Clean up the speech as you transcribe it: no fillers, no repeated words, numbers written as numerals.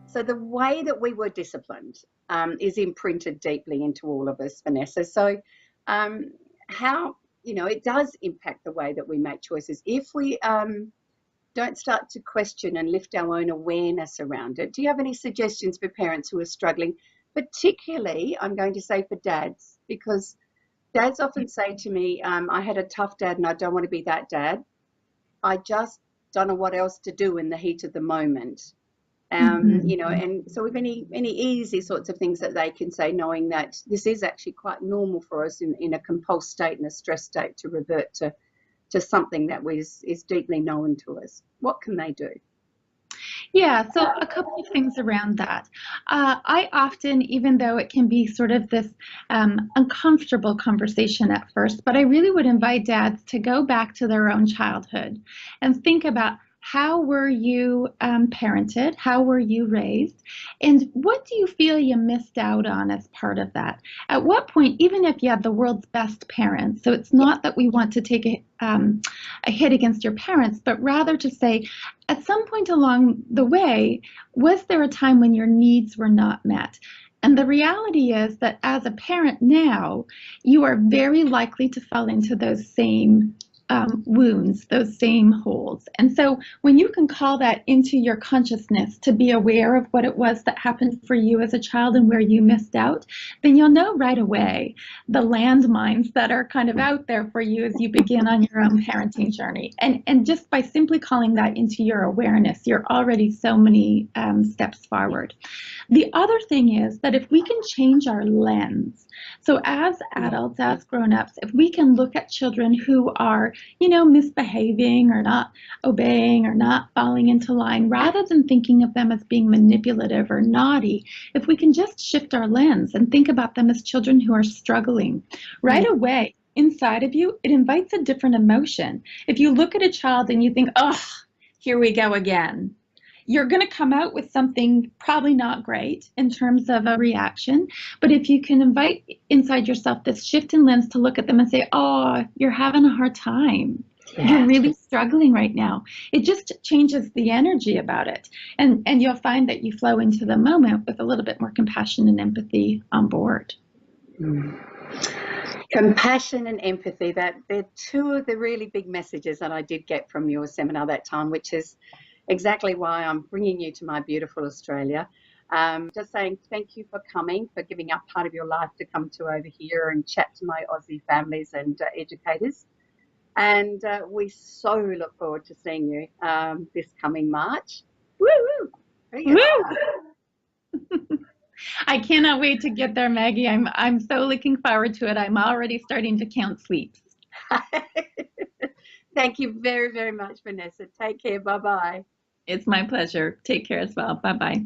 So the way that we were disciplined is imprinted deeply into all of us, Vanessa. So how, it does impact the way that we make choices. If we don't start to question and lift our own awareness around it, do you have any suggestions for parents who are struggling? Particularly, I'm going to say for dads, because dads often say to me, I had a tough dad and I don't want to be that dad. I just don't know what else to do in the heat of the moment. And so with any easy sorts of things that they can say, knowing that this is actually quite normal for us in a compulsed state and a stress state to revert to something that is deeply known to us. What can they do? Yeah, so a couple of things around that. I often, even though it can be sort of this uncomfortable conversation at first, but I really would invite dads to go back to their own childhood and think about how were you parented? How were you raised? And what do you feel you missed out on as part of that? At what point, even if you had the world's best parents, so it's not that we want to take a hit against your parents, but rather to say, at some point along the way, was there a time when your needs were not met? And the reality is that as a parent now, you are very likely to fall into those same wounds, those same holes. And so when you can call that into your consciousness to be aware of what it was that happened for you as a child and where you missed out, then you'll know right away the landmines that are kind of out there for you as you begin on your own parenting journey. And just by simply calling that into your awareness, you're already so many steps forward. The other thing is that if we can change our lens, so as adults, as grown-ups, if we can look at children who are, misbehaving or not obeying or not falling into line, rather than thinking of them as being manipulative or naughty, if we can just shift our lens and think about them as children who are struggling, right away, inside of you, it invites a different emotion. If you look at a child and you think, oh, here we go again, you're going to come out with something probably not great in terms of a reaction. But if you can invite inside yourself this shift in lens to look at them and say, oh, you're having a hard time. Yeah. You're really struggling right now. It just changes the energy about it. And you'll find that you flow into the moment with a little bit more compassion and empathy on board. Compassion and empathy, that they're two of the really big messages that I did get from your seminar that time, which is exactly why I'm bringing you to my beautiful Australia. Just saying thank you for coming, for giving up part of your life to come to over here and chat to my Aussie families and educators. And we so look forward to seeing you this coming March. Woo woo! Woo! I cannot wait to get there, Maggie. I'm so looking forward to it. I'm already starting to count sleeps. Thank you very, very much, Vanessa. Take care. Bye-bye. It's my pleasure. Take care as well. Bye-bye.